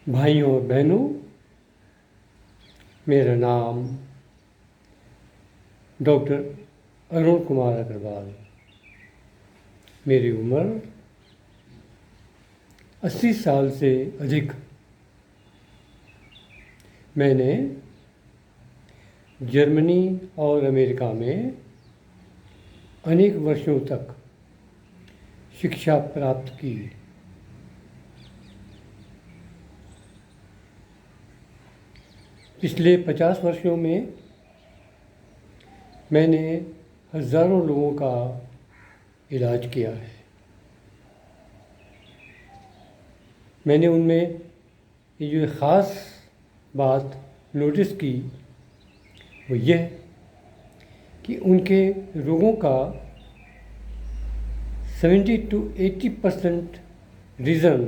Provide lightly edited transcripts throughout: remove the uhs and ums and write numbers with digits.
भाइयों और बहनों, मेरा नाम डॉक्टर अरुण कुमार अग्रवाल। मेरी उम्र 80 साल से अधिक। मैंने जर्मनी और अमेरिका में अनेक वर्षों तक शिक्षा प्राप्त की। पिछले 50 वर्षों में मैंने हज़ारों लोगों का इलाज किया है। मैंने उनमें ये जो ख़ास बात नोटिस की वो यह कि उनके रोगों का 70 to 80% रीज़न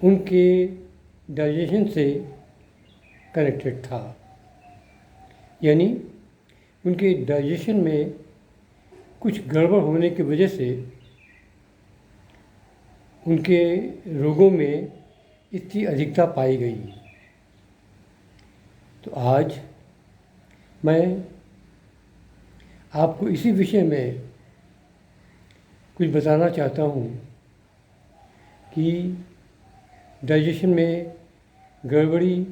उनके डाइजेशन से कनेक्टेड था। यानी उनके डाइजेशन में कुछ गड़बड़ होने की वजह से उनके रोगों में इतनी अधिकता पाई गई। तो आज मैं आपको इसी विषय में कुछ बताना चाहता हूँ कि डाइजेशन में गड़बड़ी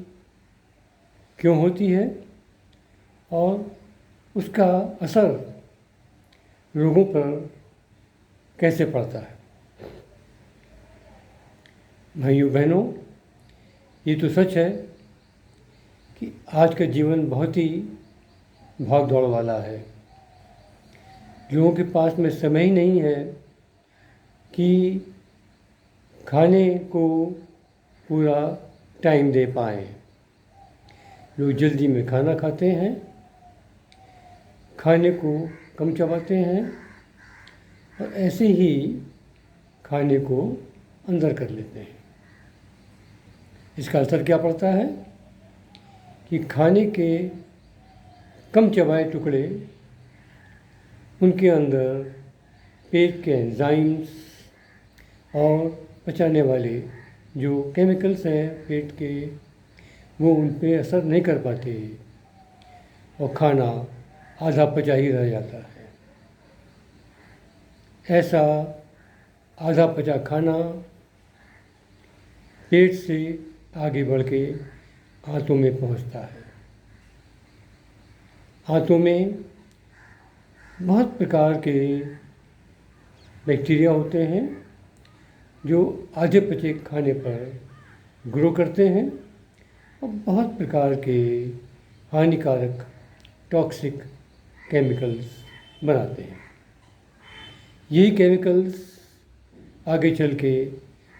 क्यों होती है और उसका असर रोगों पर कैसे पड़ता है। भाइयों बहनों, ये तो सच है कि आज का जीवन बहुत ही भाग दौड़ वाला है। लोगों के पास में समय ही नहीं है कि खाने को पूरा टाइम दे पाएँ। लोग जल्दी में खाना खाते हैं, खाने को कम चबाते हैं और ऐसे ही खाने को अंदर कर लेते हैं। इसका असर क्या पड़ता है कि खाने के कम चबाए टुकड़े उनके अंदर पेट के एंजाइम्स और पचाने वाले जो केमिकल्स हैं पेट के, वो उन पे असर नहीं कर पाते और खाना आधा पचा ही रह जाता है। ऐसा आधा पचा खाना पेट से आगे बढ़ के आंतों में पहुंचता है। आंतों में बहुत प्रकार के बैक्टीरिया होते हैं जो आधे पचे खाने पर ग्रो करते हैं और बहुत प्रकार के हानिकारक टॉक्सिक केमिकल्स बनाते हैं। यही केमिकल्स आगे चल के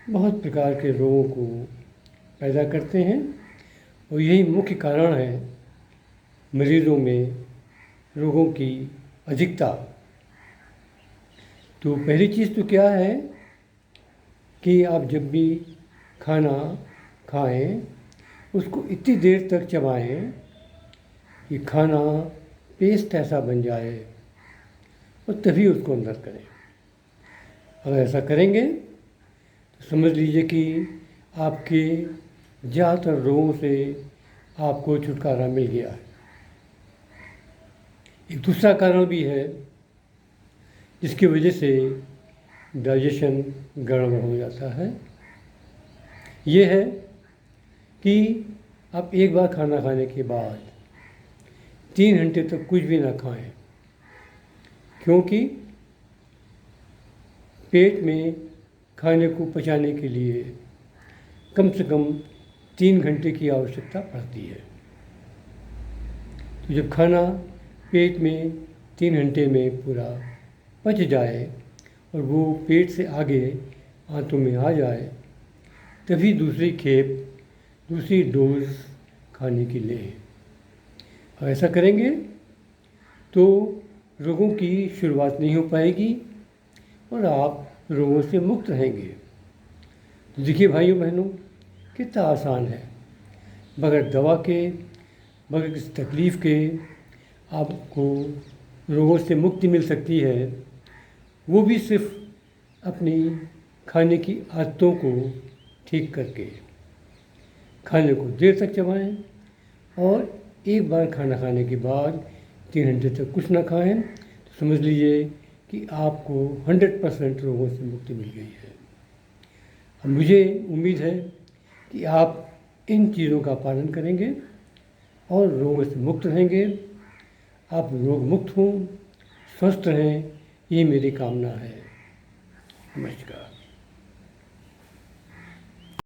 बहुत प्रकार के रोगों को पैदा करते हैं और यही मुख्य कारण है मरीज़ों में रोगों की अधिकता। तो पहली चीज़ तो क्या है कि आप जब भी खाना खाएं उसको इतनी देर तक चबाएं कि खाना पेस्ट ऐसा बन जाए और तभी उसको अंदर करें। अगर ऐसा करेंगे तो समझ लीजिए कि आपके ज़्यादातर रोगों से आपको छुटकारा मिल गया है। एक दूसरा कारण भी है जिसकी वजह से डाइजेशन गड़बड़ हो जाता है। ये है कि आप एक बार खाना खाने के बाद 3 घंटे तक कुछ भी ना खाएं, क्योंकि पेट में खाने को पचाने के लिए कम से कम 3 घंटे की आवश्यकता पड़ती है। तो जब खाना पेट में 3 घंटे में पूरा पच जाए और वो पेट से आगे आंतों में आ जाए तभी दूसरी खेप, दूसरी डोज खाने की लें। और ऐसा करेंगे तो रोगों की शुरुआत नहीं हो पाएगी और आप रोगों से मुक्त रहेंगे। तो देखिए भाइयों बहनों, कितना आसान है। बगैर दवा के, बगैर किसी तकलीफ़ के आपको रोगों से मुक्ति मिल सकती है, वो भी सिर्फ अपनी खाने की आदतों को ठीक करके। खाने को देर तक चबाएं और एक बार खाना खाने के बाद 3 घंटे तक कुछ ना खाएं तो समझ लीजिए कि आपको 100% रोगों से मुक्ति मिल गई है। अब मुझे उम्मीद है कि आप इन चीज़ों का पालन करेंगे और रोगों से मुक्त रहेंगे। आप रोग मुक्त हों, स्वस्थ रहें, ये मेरी कामना है। नमस्कार।